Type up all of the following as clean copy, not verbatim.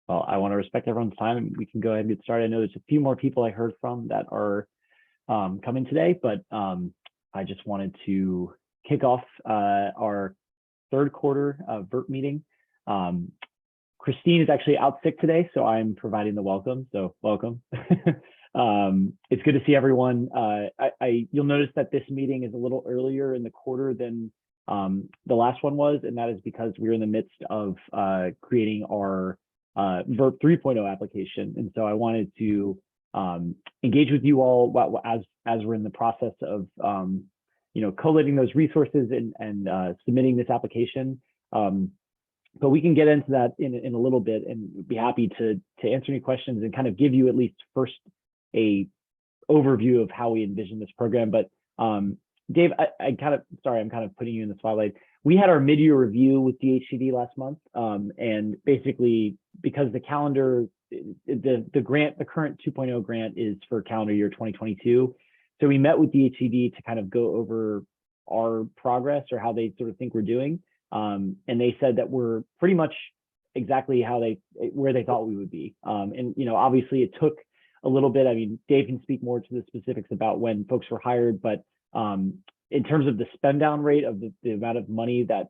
Well, I want to respect everyone's time, and we can go ahead and get started. I know there's a few more people I heard from that are coming today, but I just wanted to kick off our third quarter VERP meeting. Christine is actually out sick today, so I'm providing the welcome. So welcome. It's good to see everyone. You'll notice that this meeting is a little earlier in the quarter than the last one was, and that is because we're in the midst of creating our VERP 3.0 application. And so I wanted to engage with you all as we're in the process of collating those resources and submitting this application. But we can get into that in a little bit, and be happy to answer any questions and kind of give you at least first a overview of how we envision this program. But Dave, I'm kind of putting you in the spotlight. We had our mid-year review with DHCD last month, and basically because the calendar, the current 2.0 grant is for calendar year 2022. So we met with DHCD to kind of go over our progress or how they sort of think we're doing. And they said that we're pretty much exactly where they thought we would be. And obviously it took a little bit. I mean, Dave can speak more to the specifics about when folks were hired, but in terms of the spend down rate of the amount of money that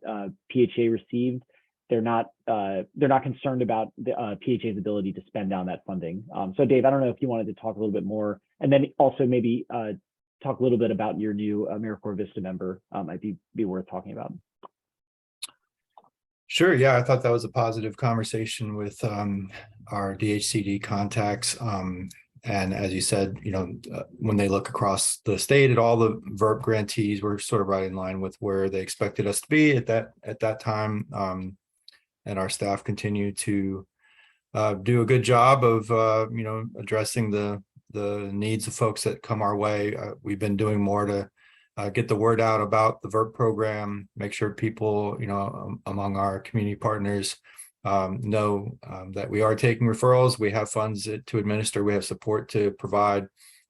PHA received, they're not concerned about the PHA's ability to spend down that funding. So Dave, I don't know if you wanted to talk a little bit more, and then also maybe talk a little bit about your new AmeriCorps Vista member. Might be worth talking about. Sure. Yeah, I thought that was a positive conversation with our DHCD contacts. And as you said, when they look across the state at all the VERP grantees, we're sort of right in line with where they expected us to be at that time. And our staff continue to do a good job of addressing the needs of folks that come our way. We've been doing more to get the word out about the VERP program, make sure people, among our community partners know that we are taking referrals. We have funds to administer. We have support to provide.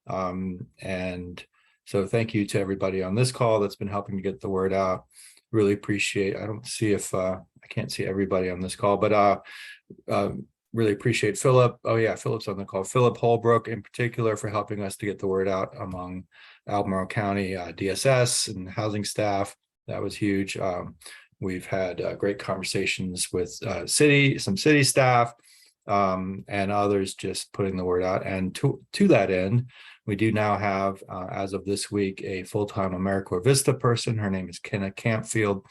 And so thank you to everybody on this call that's been helping to get the word out. Really appreciate. I don't see if I can't see everybody on this call, but really appreciate Philip. Oh yeah, Philip's on the call. Philip Holbrook in particular for helping us to get the word out among Albemarle County DSS and housing staff. That was huge. We've had great conversations with some city staff and others just putting the word out. And to that end, we do now have, as of this week, a full-time AmeriCorps Vista person. Her name is Kenna Campfield,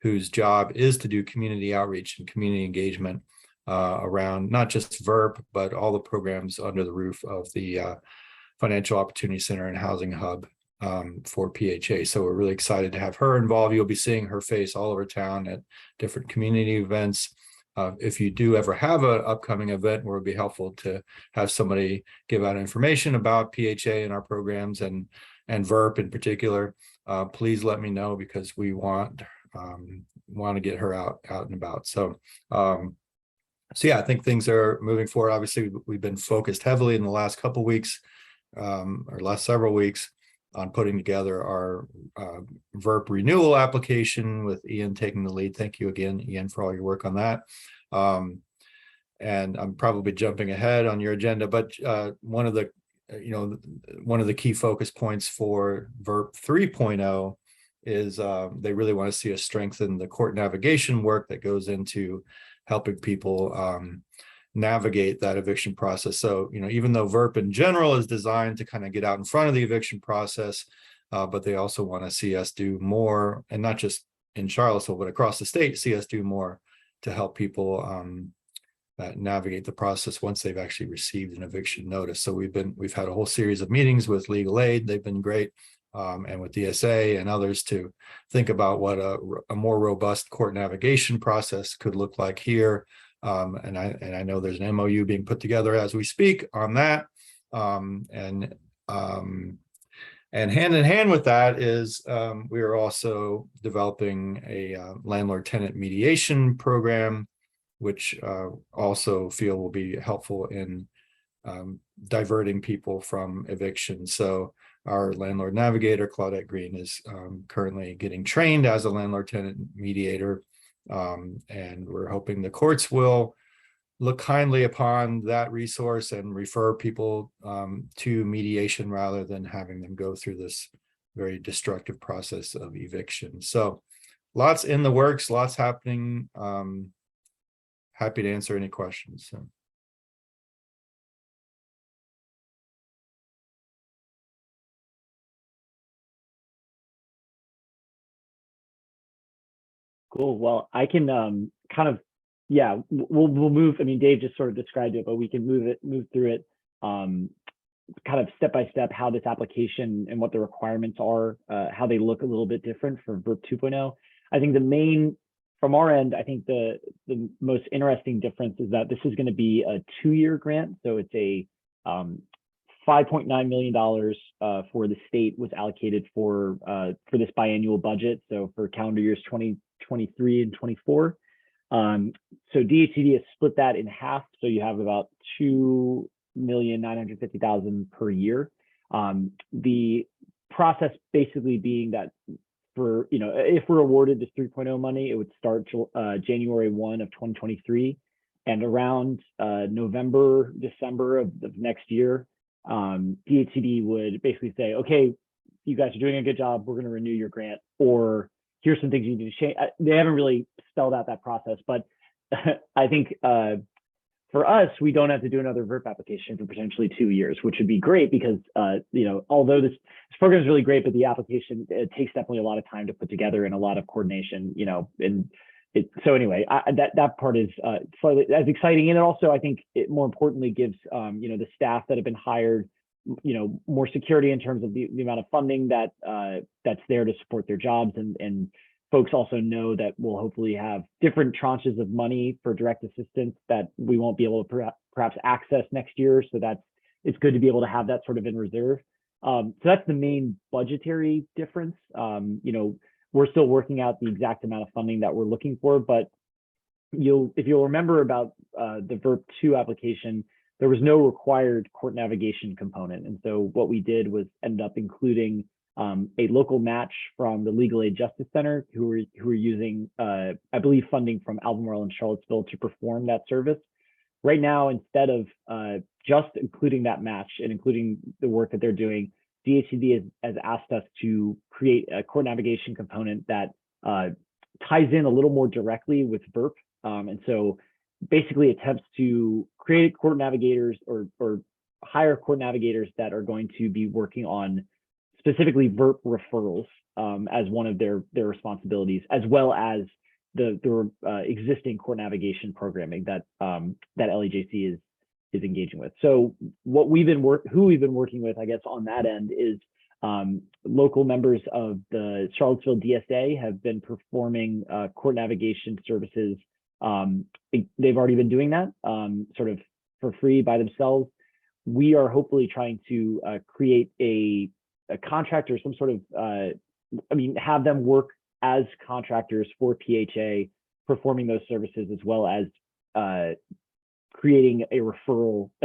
whose job is to do community outreach and community engagement around not just VERP, but all the programs under the roof of the Financial Opportunity Center and Housing Hub for PHA. So we're really excited to have her involved. You'll be seeing her face all over town at different community events. If you do ever have an upcoming event where it would be helpful to have somebody give out information about PHA and our programs and VERP in particular, please let me know, because we want to get her out and about. So yeah, I think things are moving forward. Obviously, we've been focused heavily in the last couple of weeks, or last several weeks, on putting together our VERP renewal application, with Ian taking the lead. Thank you again, Ian, for all your work on that. And I'm probably jumping ahead on your agenda, but one of the key focus points for VERP 3.0 is they really want to see us strengthen the court navigation work that goes into helping people navigate that eviction process. So, even though VERP in general is designed to kind of get out in front of the eviction process, but they also want to see us do more, and not just in Charlottesville, but across the state, see us do more to help people that navigate the process once they've actually received an eviction notice. So we've had a whole series of meetings with legal aid. They've been great. And with DSA and others to think about what a more robust court navigation process could look like here. And I know there's an MOU being put together as we speak on that. And hand in hand with that is we are also developing a landlord-tenant mediation program, which also feel will be helpful in diverting people from eviction. So our landlord navigator, Claudette Green, is currently getting trained as a landlord-tenant mediator. And we're hoping the courts will look kindly upon that resource and refer people to mediation rather than having them go through this very destructive process of eviction. So lots in the works, lots happening. Happy to answer any questions. So. Cool. Well, I can kind of, yeah, we'll move. I mean, Dave just sort of described it, but we can move through it kind of step by step, how this application and what the requirements are, how they look a little bit different for VERP 2.0. I think the main, from our end, I think the most interesting difference is that this is going to be a 2-year grant. So it's a $5.9 million for the state was allocated for this biannual budget. So for calendar years 2023 and 24. So DHCD has split that in half. So you have about $2,950,000 per year. The process basically being that for, if we're awarded this 3.0 money, it would start January 1 of 2023. And around November, December of next year, DHCD would basically say, okay, you guys are doing a good job. We're going to renew your grant, or here's some things you need to change. They haven't really spelled out that process, but I think for us, we don't have to do another VERP application for potentially 2 years, which would be great because, although this program is really great, but the application, it takes definitely a lot of time to put together and a lot of coordination, so anyway, that part is slightly as exciting. And it also, I think it more importantly gives, the staff that have been hired, more security in terms of the amount of funding that's there to support their jobs. And folks also know that we'll hopefully have different tranches of money for direct assistance that we won't be able to perhaps access next year. So it's good to be able to have that sort of in reserve. So that's the main budgetary difference. We're still working out the exact amount of funding that we're looking for, but if you'll remember about the VERP 2 application, there was no required court navigation component. And so what we did was end up including a local match from the Legal Aid Justice Center, who are using, I believe, funding from Albemarle and Charlottesville to perform that service. Right now, instead of just including that match and including the work that they're doing, DHCD has asked us to create a court navigation component that ties in a little more directly with VERP. And so basically attempts to create court navigators or hire court navigators that are going to be working on specifically VERP referrals as one of their responsibilities, as well as the existing court navigation programming that LEJC is engaging with. So who we've been working with, I guess, on that end is local members of the Charlottesville DSA have been performing court navigation services. They've already been doing that sort of for free by themselves. We are hopefully trying to create a contract or some sort of, have them work as contractors for PHA, performing those services, as well as creating a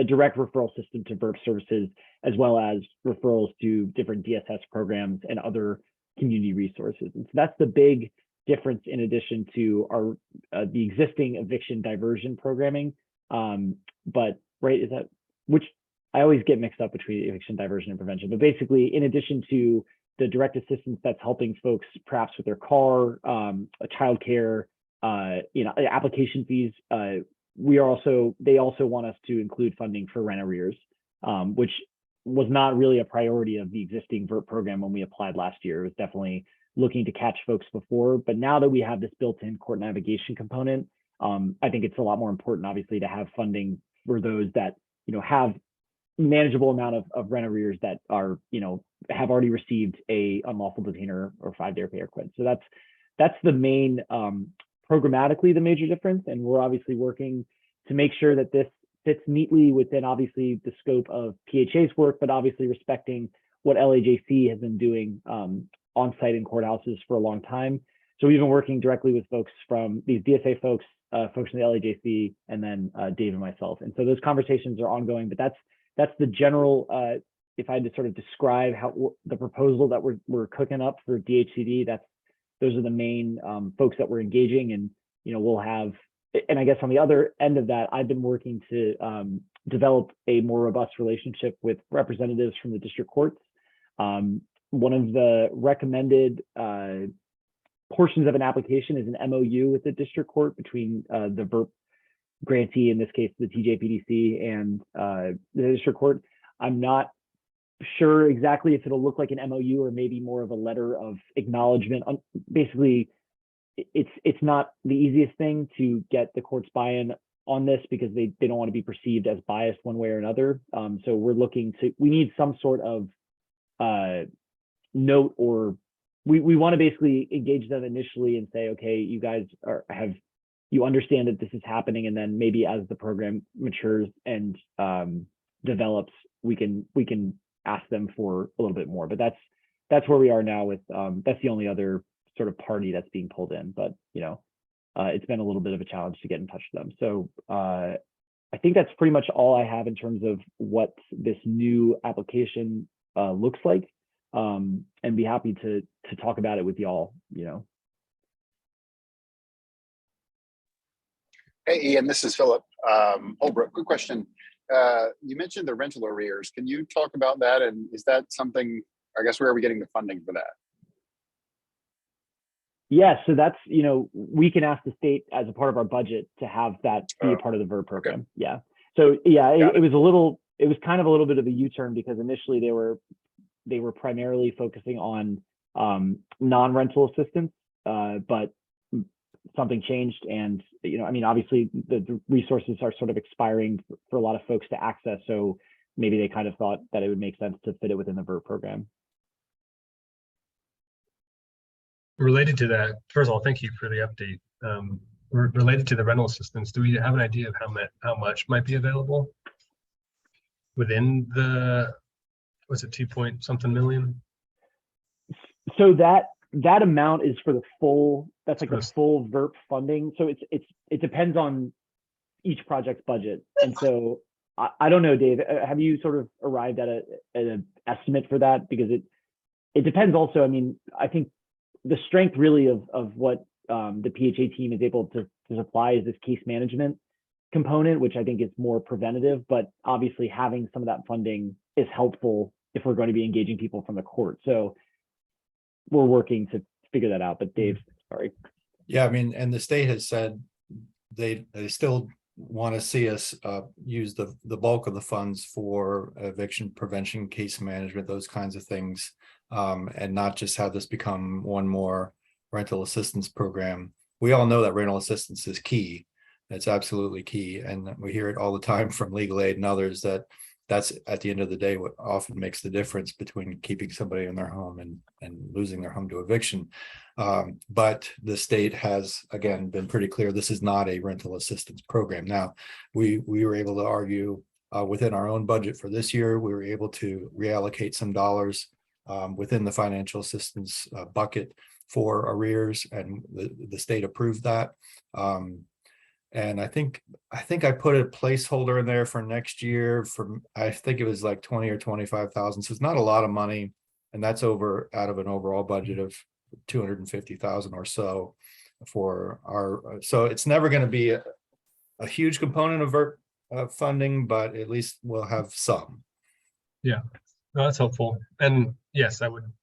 direct referral system to VERP services, as well as referrals to different DSS programs and other community resources. And so that's the big difference in addition to our the existing eviction diversion programming. But right, is that, which I always get mixed up between eviction diversion and prevention, but basically in addition to the direct assistance that's helping folks perhaps with their car, childcare, application fees, they also want us to include funding for rent arrears, which was not really a priority of the existing VERP program when we applied last year. It was definitely looking to catch folks before, but now that we have this built-in court navigation component, I think it's a lot more important, obviously, to have funding for those that, have manageable amount of rent arrears that are, have already received a unlawful detainer or 5-day pay or quit. So that's the main, programmatically the major difference. And we're obviously working to make sure that this fits neatly within obviously the scope of PHA's work, but obviously respecting what LAJC has been doing on site in courthouses for a long time. So we've been working directly with folks from these DSA folks, folks from the LAJC, and then Dave and myself. And so those conversations are ongoing, but that's the general, if I had to sort of describe how the proposal that we're cooking up for DHCD, those are the main folks that we're engaging. And, we'll have, and I guess on the other end of that, I've been working to develop a more robust relationship with representatives from the district courts. One of the recommended portions of an application is an MOU with the district court between the VERP grantee, in this case, the TJPDC, and the district court. I'm not sure exactly if it'll look like an MOU or maybe more of a letter of acknowledgement. Basically, it's not the easiest thing to get the court's buy-in on this because they don't want to be perceived as biased one way or another. So we need some sort of note, or we want to basically engage them initially and say, okay, you guys you understand that this is happening, and then maybe as the program matures and develops, we can ask them for a little bit more. But that's where we are now with that's the only other sort of party that's being pulled in. But it's been a little bit of a challenge to get in touch with them. So I think that's pretty much all I have in terms of what this new application looks like, and be happy to talk about it with y'all. Hey, Ian, this is Philip Holbrook. Good question. You mentioned the rental arrears. Can you talk about that? And is that something, I guess, where are we getting the funding for that? Yeah, so that's, we can ask the state as a part of our budget to have that be a part of the VERB program. Okay. Yeah. So yeah, it was kind of a little bit of a U-turn because initially they were primarily focusing on non-rental assistance, but something changed. And, obviously the resources are sort of expiring for a lot of folks to access. So maybe they kind of thought that it would make sense to fit it within the VERB program. Related to that, first of all, thank you for the update. Related to the rental assistance, do we have an idea of how much might be available within the, was it 2-point-something million? So that amount is for the full, that's like the full VERP funding. So it depends on each project's budget. And so I don't know, Dave, have you sort of arrived at an estimate for that? Because it depends also. I think the strength really of what the PHA team is able to supply is this case management component, which I think is more preventative, but obviously having some of that funding is helpful if we're going to be engaging people from the court. So we're working to figure that out. But Dave, sorry. Yeah, and the state has said they still want to see us use the bulk of the funds for eviction prevention, case management, those kinds of things, and not just have this become one more rental assistance program. We all know that rental assistance is key. It's absolutely key. And we hear it all the time from legal aid and others that's at the end of the day what often makes the difference between keeping somebody in their home and losing their home to eviction. But the state has, again, been pretty clear this is not a rental assistance program. Now, we were able to argue within our own budget for this year, we were able to reallocate some dollars within the financial assistance bucket for arrears, and the state approved that. And I think I put a placeholder in there for next year I think it was like 20 or 25,000. So it's not a lot of money. And that's out of an overall budget of 250,000 or so for so it's never going to be a huge component of our funding, but at least we'll have some. Yeah, no, that's helpful. And yes, everyone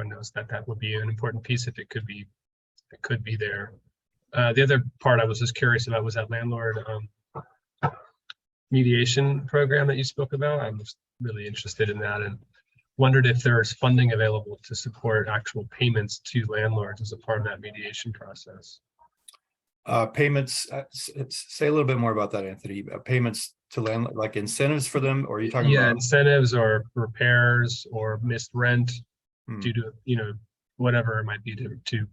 knows that would be an important piece if it could be there. The other part I was just curious about was that landlord mediation program that you spoke about. I was really interested in that and wondered if there's funding available to support actual payments to landlords as a part of that mediation process. Payments, say a little bit more about that, Anthony. Payments to landlord, like incentives for them, or are you talking Yeah, about? incentives or repairs or missed rent Hmm, due to, whatever it might be to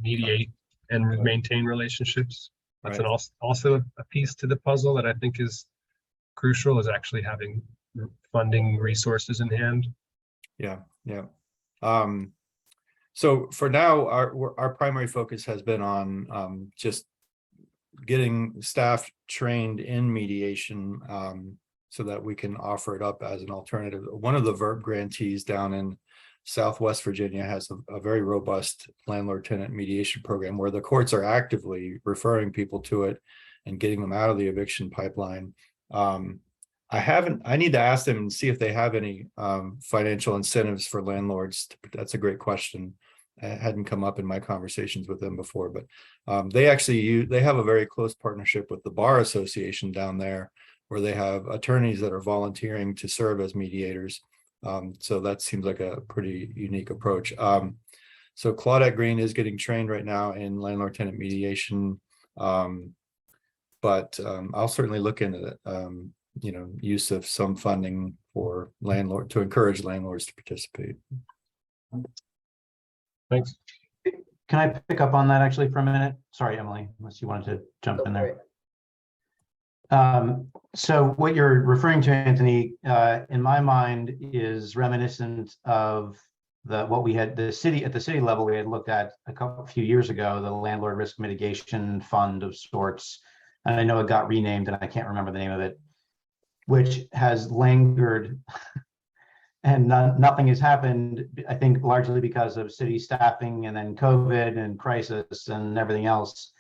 mediate and maintain relationships. That's right. also a piece to the puzzle that I think is crucial, is actually having funding resources in hand. Yeah, yeah. So for now, our primary focus has been on just getting staff trained in mediation, so that we can offer it up as an alternative. One of the VERB grantees down in Southwest Virginia has a very robust landlord-tenant mediation program where the courts are actively referring people to it and getting them out of the eviction pipeline. I need to ask them and see if they have any financial incentives for landlords. That's a great question. It hadn't come up in my conversations with them before, but they have a very close partnership with the Bar Association down there, where they have attorneys that are volunteering to serve as mediators. So that seems like a pretty unique approach. So Claudette Green is getting trained right now in landlord-tenant mediation, but I'll certainly look into it. Use of some funding for to encourage landlords to participate. Thanks. Can I pick up on that actually for a minute? Sorry, Emily, unless you wanted to jump in there. So what you're referring to, Anthony, in my mind is reminiscent of what we had at the city level. We had looked at a few years ago, the landlord risk mitigation fund of sorts. And I know it got renamed and I can't remember the name of it, which has lingered and nothing has happened, I think largely because of city staffing and then COVID and crisis and everything else.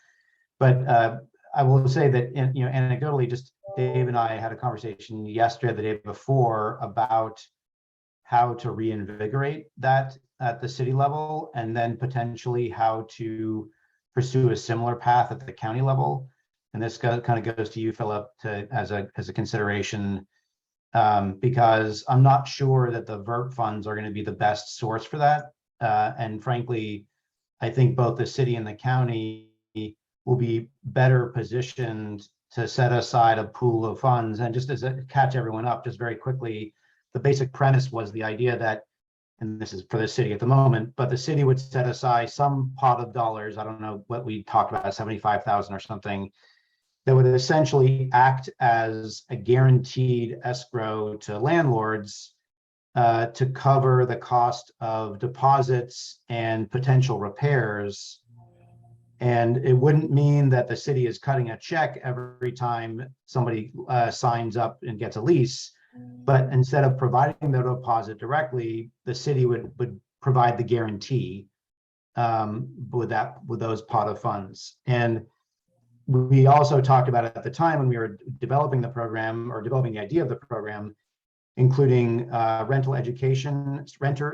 But I will say that, anecdotally, just Dave and I had a conversation yesterday, the day before, about how to reinvigorate that at the city level, and then potentially how to pursue a similar path at the county level. And this kind of goes to you, Philip, as a consideration, because I'm not sure that the VERP funds are going to be the best source for that. And frankly, I think both the city and the county will be better positioned to set aside a pool of funds. And just as a catch everyone up, just very quickly, the basic premise was the idea that, and this is for the city at the moment, but the city would set aside some pot of dollars, I don't know what we talked about, 75,000 or something, that would essentially act as a guaranteed escrow to landlords to cover the cost of deposits and potential repairs. And it wouldn't mean that the city is cutting a check every time somebody signs up and gets a lease, but instead of providing the deposit directly, the city would provide the guarantee with those pot of funds. And we also talked about it at the time when we were developing the program, or developing the idea of the program, including renter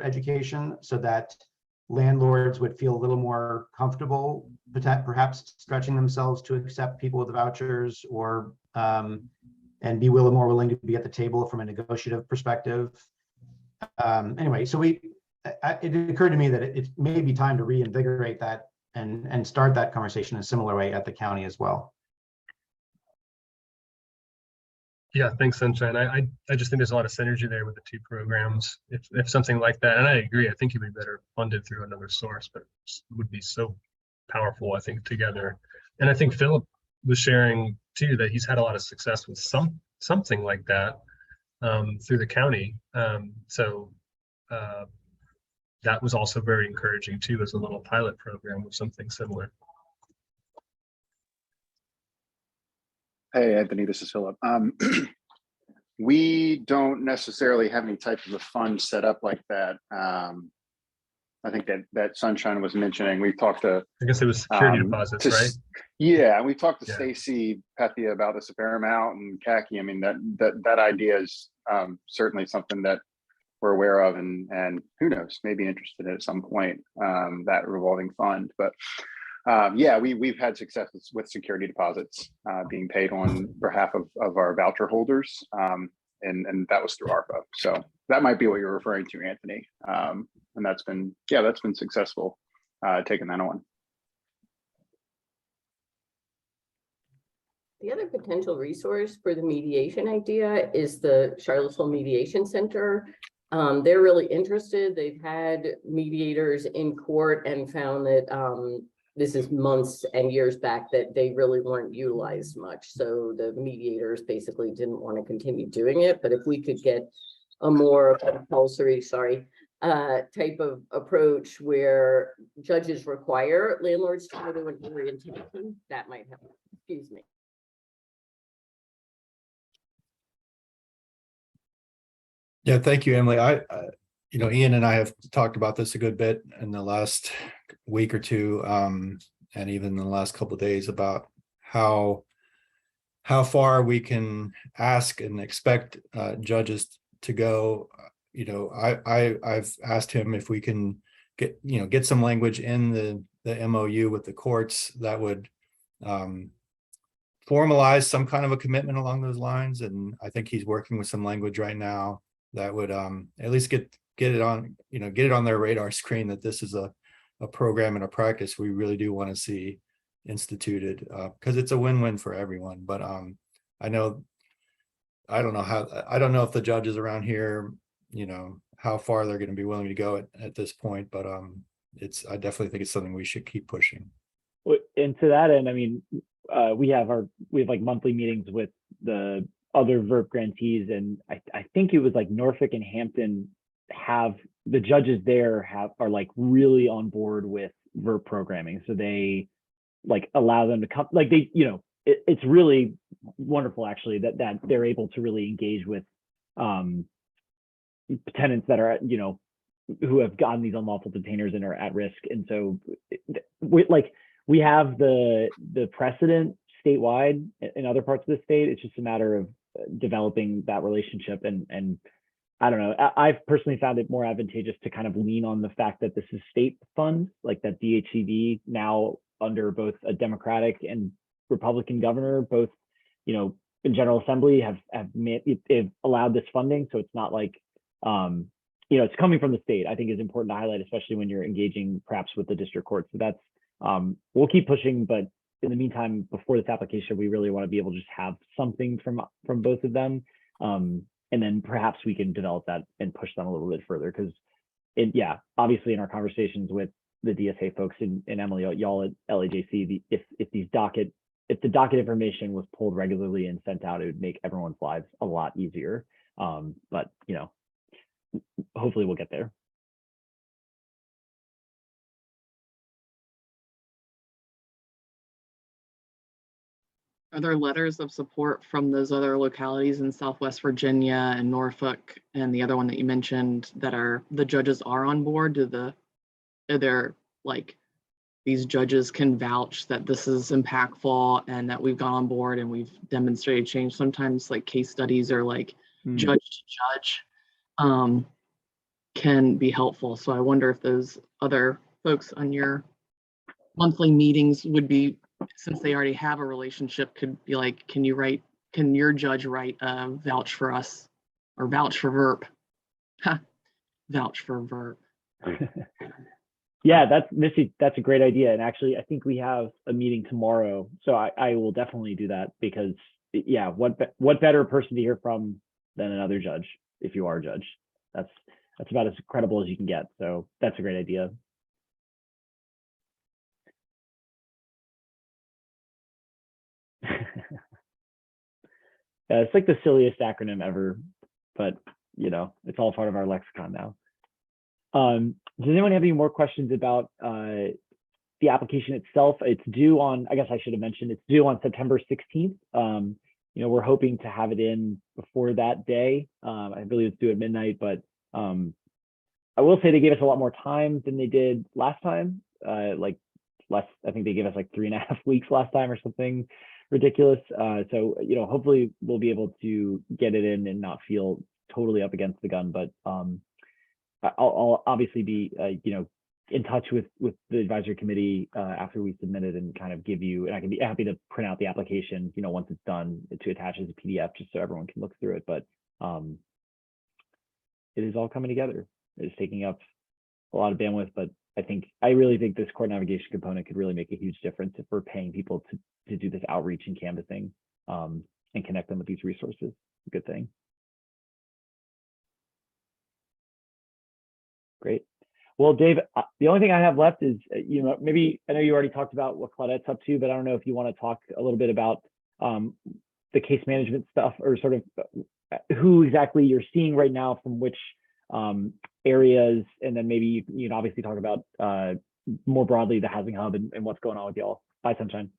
education, so that landlords would feel a little more comfortable, perhaps stretching themselves to accept people with vouchers, or and be more willing to be at the table from a negotiative perspective. Anyway, so it occurred to me that it may be time to reinvigorate that and start that conversation in a similar way at the county as well. Yeah, thanks, Sunshine. I just think there's a lot of synergy there with the two programs. If something like that, and I agree, I think it'd be better funded through another source, but it would be so powerful, I think, together. And I think Philip was sharing too that he's had a lot of success with something like that through the county. That was also very encouraging too, as a little pilot program with something similar. Hey, Anthony, this is Philip. We don't necessarily have any type of a fund set up like that. I think that Sunshine was mentioning, we talked to, I guess it was security deposits, right? Yeah, and we talked to Yeah. Stacy Pethia about this a fair amount, and Khaki. I mean, that idea is certainly something that we're aware of, and who knows, maybe interested at some point, that revolving fund. But yeah, we've had success with security deposits being paid on behalf of our voucher holders, and that was through ARPA. So that might be what you're referring to, Anthony. And that's been successful, taking that on. The other potential resource for the mediation idea is the Charlottesville Mediation Center. They're really interested. They've had mediators in court and found that this is months and years back that they really weren't utilized much. So the mediators basically didn't want to continue doing it. But if we could get a more compulsory, type of approach where judges require landlords to go to an orientation, that might help. Excuse me. Yeah, thank you, Emily. You know, Ian and I have talked about this a good bit in the last week or two, and even in the last couple of days about how far we can ask and expect judges to go. You know, I've asked him if we can get some language in the MOU with the courts that would formalize some kind of a commitment along those lines, and I think he's working with some language right now that would at least get it on, get it on their radar screen that this is a program and a practice we really do want to see instituted, because it's a win-win for everyone. But I don't know if the judges around here, how far they're going to be willing to go at this point, but I definitely think it's something we should keep pushing. And to that end, I mean, we have like monthly meetings with the other VERP grantees, and I think it was like Norfolk and Hampton have the judges there are like really on board with VERP programming, so they like allow them to come, like they, it's really wonderful actually that they're able to really engage with tenants that are who have gotten these unlawful detainers and are at risk. And so we have the precedent statewide in other parts of the state. It's just a matter of developing that relationship, and I don't know, I've personally found it more advantageous to kind of lean on the fact that this is state funds, like that DHCD now under both a Democratic and Republican governor, both in General Assembly have allowed this funding. So it's not like it's coming from the state, I think is important to highlight, especially when you're engaging perhaps with the district court. So that's we'll keep pushing, but in the meantime, before this application, we really want to be able to just have something from both of them. And then perhaps we can develop that and push them a little bit further. Because obviously in our conversations with the DSA folks and Emily, y'all at LAJC, if the docket information was pulled regularly and sent out, it would make everyone's lives a lot easier. But hopefully we'll get there. Are there letters of support from those other localities in Southwest Virginia and Norfolk and the other one that you mentioned that the judges are on board? Are there like these judges can vouch that this is impactful and that we've gone on board and we've demonstrated change? Sometimes like case studies or like judge to judge can be helpful. So I wonder if those other folks on your monthly meetings would be, since they already have a relationship, could be like, can your judge write a vouch for us or vouch for VERP? Vouch for VERP. Yeah, that's a great idea. And actually, I think we have a meeting tomorrow, so I will definitely do that, because what better person to hear from than another judge if you are a judge? That's about as credible as you can get. So that's a great idea. It's like the silliest acronym ever, but it's all part of our lexicon now. Does anyone have any more questions about the application itself? It's due on, I guess I should have mentioned, it's due on September 16th. We're hoping to have it in before that day. I believe it's due at midnight, but I will say they gave us a lot more time than they did last time. I think they gave us like 3.5 weeks last time or something ridiculous. So hopefully we'll be able to get it in and not feel totally up against the gun. But I'll obviously be in touch with the advisory committee after we submit it and kind of give you, and I can be happy to print out the application once it's done to attach as a PDF just so everyone can look through it. But it is all coming together. It's taking up a lot of bandwidth, but I really think this court navigation component could really make a huge difference if we're paying people to do this outreach and canvassing and connect them with these resources. Good thing. Great. Well, Dave, the only thing I have left is, maybe I know you already talked about what Claudette's up to, but I don't know if you want to talk a little bit about the case management stuff, or sort of who exactly you're seeing right now from which areas, and then maybe you can obviously talk about more broadly the housing hub and what's going on with y'all. Bye, Sunshine.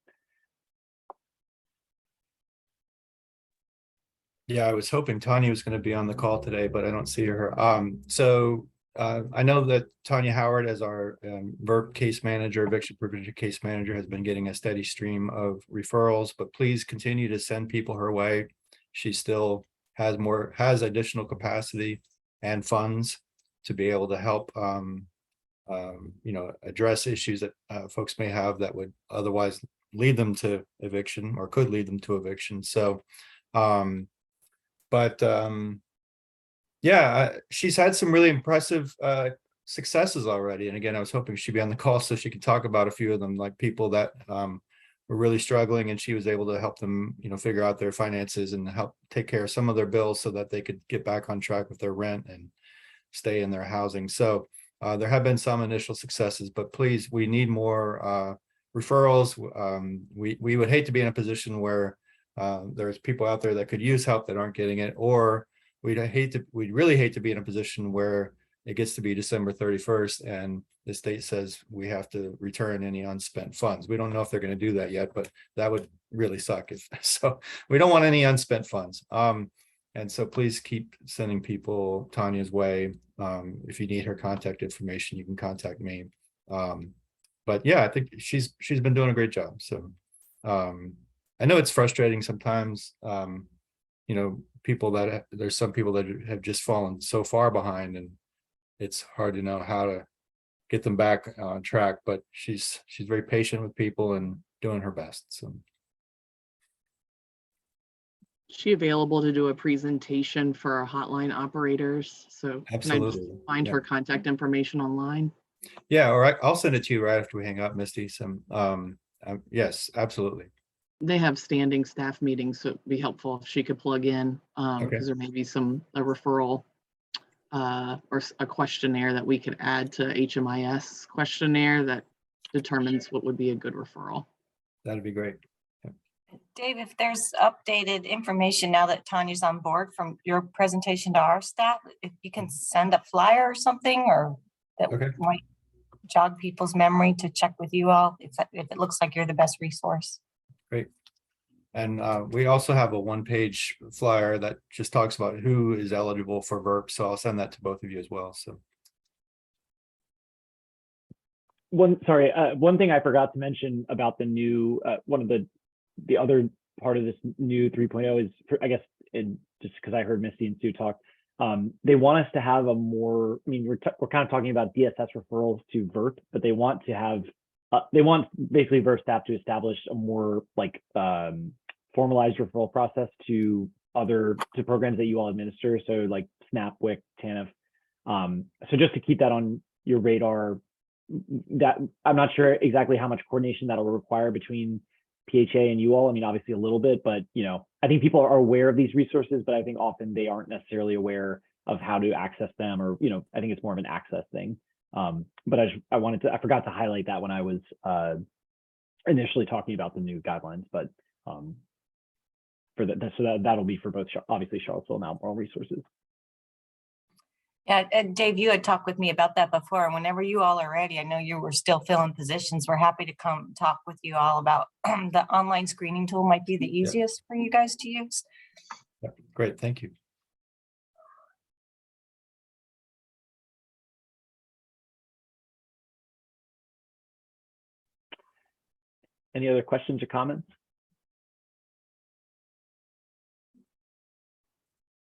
Yeah, I was hoping Tanya was going to be on the call today, but I don't see her. I know that Tanya Howard, as our VERP case manager, eviction prevention case manager, has been getting a steady stream of referrals, but please continue to send people her way. She still has additional capacity and funds to be able to help address issues that folks may have that would otherwise lead them to eviction, or could lead them to eviction. So yeah, she's had some really impressive successes already. And again, I was hoping she'd be on the call so she could talk about a few of them, like people that were really struggling, and she was able to help them, figure out their finances and help take care of some of their bills so that they could get back on track with their rent and stay in their housing. So there have been some initial successes, but please, we need more referrals. We would hate to be in a position where there's people out there that could use help that aren't getting it, or we'd really hate to be in a position where it gets to be December 31st and the state says we have to return any unspent funds. We don't know if they're going to do that yet, but that would really suck. So we don't want any unspent funds. And so please keep sending people Tanya's way. If you need her contact information, you can contact me. But yeah, I think she's been doing a great job. So I know it's frustrating sometimes. There's some people that have just fallen so far behind, and it's hard to know how to get them back on track, but she's very patient with people and doing her best. So is she available to do a presentation for our hotline operators? So absolutely. can I just find Yeah. her contact information online? Yeah, all right. I'll send it to you right after we hang up, Misty. Yes, absolutely. They have standing staff meetings, so it'd be helpful if she could plug in, Okay. because there may be a referral or a questionnaire that we could add to HMIS questionnaire that determines what would be a good referral. That'd be great. Dave, if there's updated information now that Tanya's on board from your presentation to our staff, if you can send a flyer or something, or that Okay. might jog people's memory to check with you all, if it looks like you're the best resource. Great. And we also have a one-page flyer that just talks about who is eligible for VERP. So I'll send that to both of you as well. So One thing I forgot to mention about the new one of the other part of this new 3.0 is, I guess, just because I heard Misty and Sue talk, they want us to have a more, we're kind of talking about DSS referrals to VERP, but they want to have they want basically VERP staff to establish a more formalized referral process to programs that you all administer. So like SNAP, WIC, TANF. So just to keep that on your radar, that I'm not sure exactly how much coordination that'll require between PHA and you all. Obviously a little bit, but I think people are aware of these resources, but I think often they aren't necessarily aware of how to access them, or I think it's more of an access thing. But I forgot to highlight that when I was initially talking about the new guidelines, but that'll be for both obviously Charlottesville and Albemarle resources. Yeah, and Dave, you had talked with me about that before. Whenever you all are ready, I know you were still filling positions. We're happy to come talk with you all about the online screening tool. Might be the easiest for you guys to use. Yeah, great, thank you. Any other questions or comments?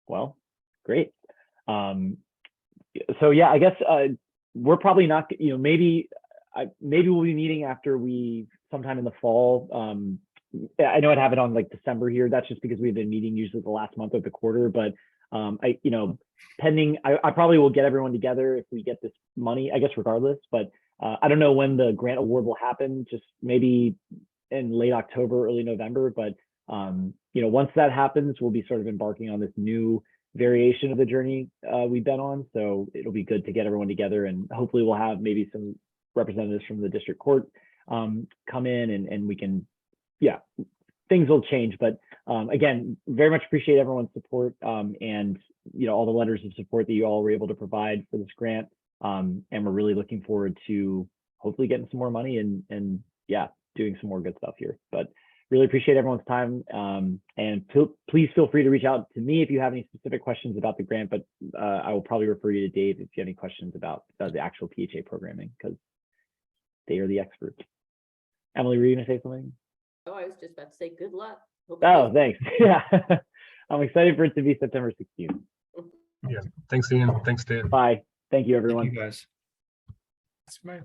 Well, great. So yeah, I guess we're probably not, maybe we'll be meeting after sometime in the fall. I know I'd have it on December here. That's just because we've been meeting usually the last month of the quarter, but pending, I probably will get everyone together if we get this money, I guess, regardless, but I don't know when the grant award will happen, just maybe in late October, early November. But once that happens, we'll be sort of embarking on this new variation of the journey we've been on. So it'll be good to get everyone together, and hopefully we'll have maybe some representatives from the district court come in, and we can, things will change. But again, very much appreciate everyone's support and all the letters of support that you all were able to provide for this grant. And we're really looking forward to hopefully getting some more money and doing some more good stuff here. But really appreciate everyone's time. And please feel free to reach out to me if you have any specific questions about the grant, but I will probably refer you to Dave if you have any questions about the actual PHA programming, because they are the experts. Emily, were you gonna say something? Oh, I was just about to say good luck. Hope Oh, it thanks. Yeah, I'm excited for it to be September 16th. Yeah, thanks, Ian. Thanks, Dave. Bye. Thank you, everyone. Thank you guys. That's right.